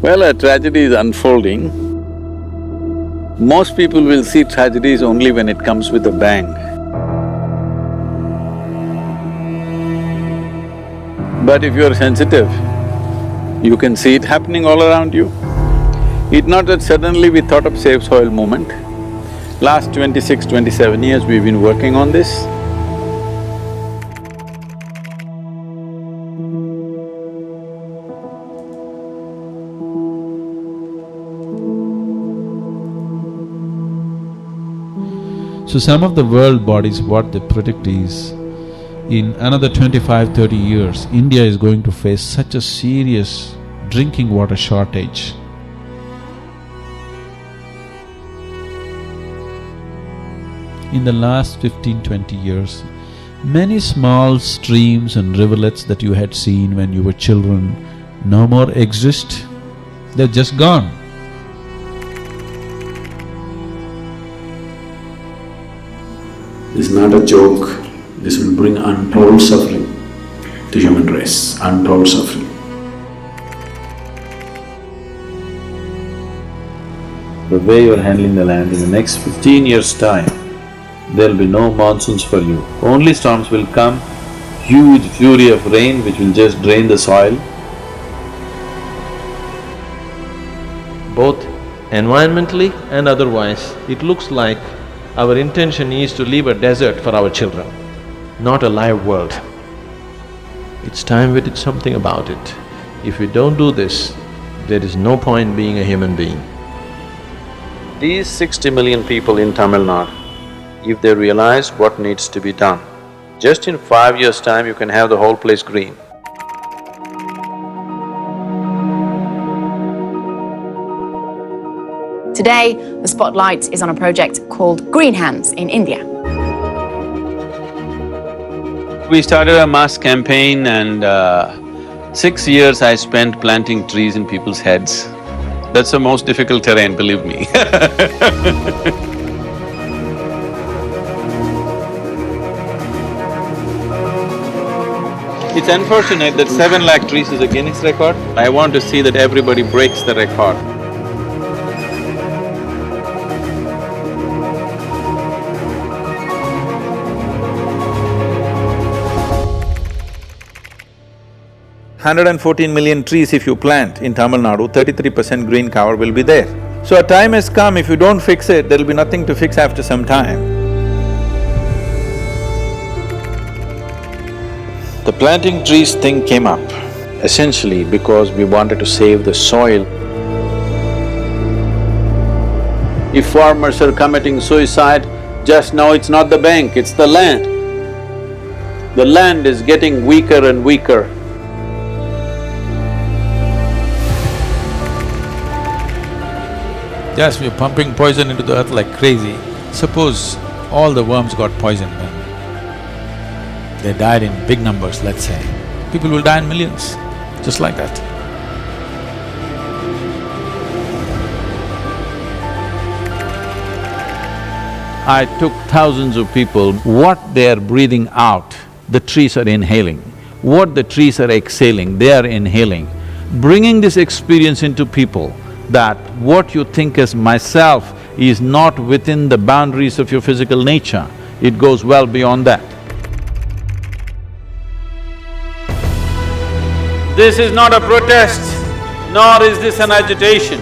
Well, a tragedy is unfolding. Most people will see tragedies only when it comes with a bang. But if you're sensitive, you can see it happening all around you. It's not that suddenly we thought of Save Soil movement. Last 26, 27 years we've been working on this. So some of the world bodies, what they predict is, in another 25-30 years, India is going to face such a serious drinking water shortage. In the last 15-20 years, many small streams and rivulets that you had seen when you were children no more exist, they're just gone. This is not a joke, this will bring untold suffering to human race, untold suffering. The way you are handling the land, in the next 15 years' time, there'll be no monsoons for you. Only storms will come, huge fury of rain which will just drain the soil. Both environmentally and otherwise, it looks like our intention is to leave a desert for our children, not a live world. It's time we did something about it. If we don't do this, there is no point being a human being. These 60 million people in Tamil Nadu, if they realize what needs to be done, just in 5 years' time you can have the whole place green. Today, the spotlight is on a project called Green Hands in India. We started a mass campaign and 6 years I spent planting trees in people's heads. That's the most difficult terrain, believe me. It's unfortunate that 7 lakh trees is a Guinness record. I want to see that everybody breaks the record. $114 million trees if you plant in Tamil Nadu, 33% green cover will be there. So a time has come, if you don't fix it, there'll be nothing to fix after some time. The planting trees thing came up essentially because we wanted to save the soil. If farmers are committing suicide, just know it's not the bank, it's the land. The land is getting weaker and weaker. Yes, we're pumping poison into the earth like crazy. Suppose all the worms got poisoned and they died in big numbers, let's say. People will die in millions, just like that. I took thousands of people, what they're breathing out, the trees are inhaling. What the trees are exhaling, they are inhaling. Bringing this experience into people, that what you think as myself is not within the boundaries of your physical nature, it goes well beyond that. This is not a protest, nor is this an agitation.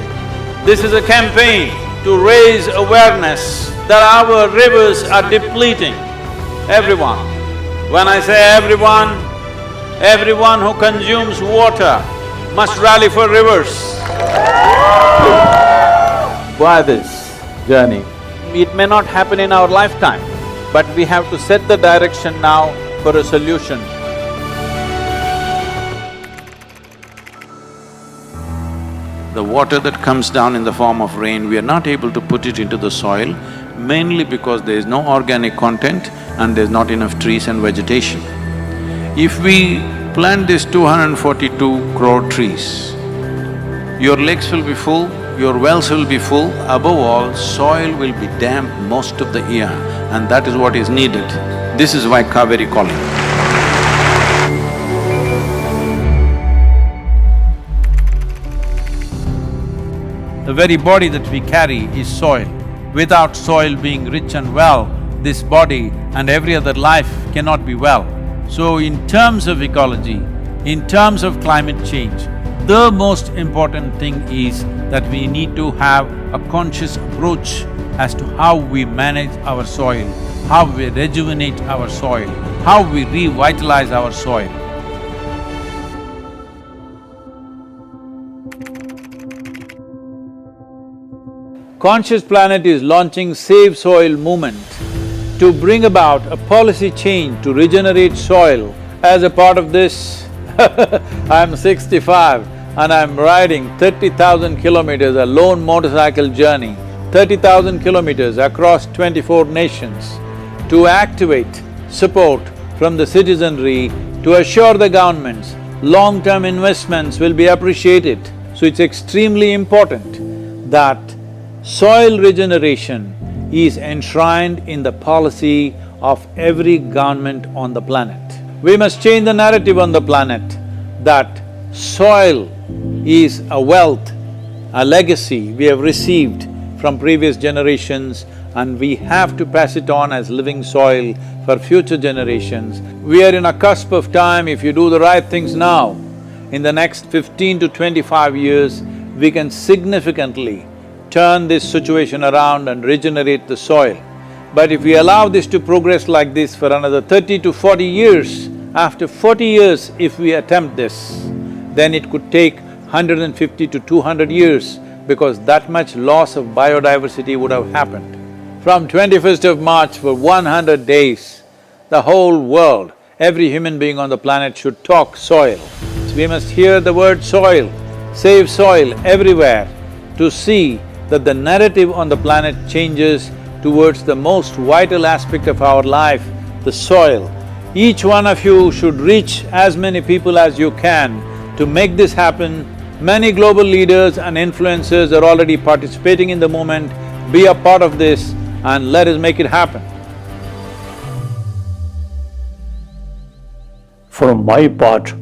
This is a campaign to raise awareness that our rivers are depleting. Everyone. When I say everyone, everyone who consumes water must rally for rivers. Why this journey? It may not happen in our lifetime, but we have to set the direction now for a solution. The water that comes down in the form of rain, we are not able to put it into the soil, mainly because there is no organic content and there's not enough trees and vegetation. If we plant these 242 crore trees, your lakes will be full, your wells will be full, above all, soil will be damp most of the year, and that is what is needed. This is why Kaveri calling. The very body that we carry is soil. Without soil being rich and well, this body and every other life cannot be well. So in terms of ecology, in terms of climate change, the most important thing is that we need to have a conscious approach as to how we manage our soil, how we rejuvenate our soil, how we revitalize our soil. Conscious Planet is launching Save Soil movement to bring about a policy change to regenerate soil. As a part of this, I'm 65 and I'm riding 30,000 kilometers, a lone motorcycle journey, 30,000 kilometers across 24 nations to activate support from the citizenry to assure the governments long-term investments will be appreciated. So it's extremely important that soil regeneration is enshrined in the policy of every government on the planet. We must change the narrative on the planet that soil is a wealth, a legacy we have received from previous generations, and we have to pass it on as living soil for future generations. We are in a cusp of time. If you do the right things now, in the next 15 to 25 years, we can significantly turn this situation around and regenerate the soil. But if we allow this to progress like this for another 30 to 40 years, after 40 years if we attempt this, then it could take 150 to 200 years because that much loss of biodiversity would have happened. From 21st of March for 100 days, the whole world, every human being on the planet should talk soil. So we must hear the word soil, save soil everywhere to see that the narrative on the planet changes towards the most vital aspect of our life, the soil. Each one of you should reach as many people as you can to make this happen. Many global leaders and influencers are already participating in the movement. Be a part of this and let us make it happen. From my part,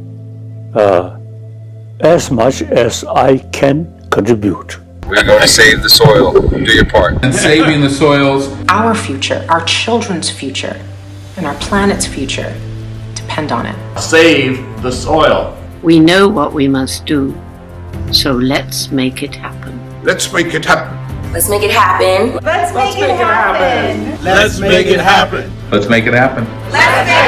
as much as I can contribute. We're going to save the soil. Do your part. And saving the soils. Our future, our children's future, and our planet's future depend on it. Save the soil. We know what we must do, so let's make it happen. Let's make it happen. Let's make it happen. Let's make it happen. Let's make it happen. Let's make it happen. Let's make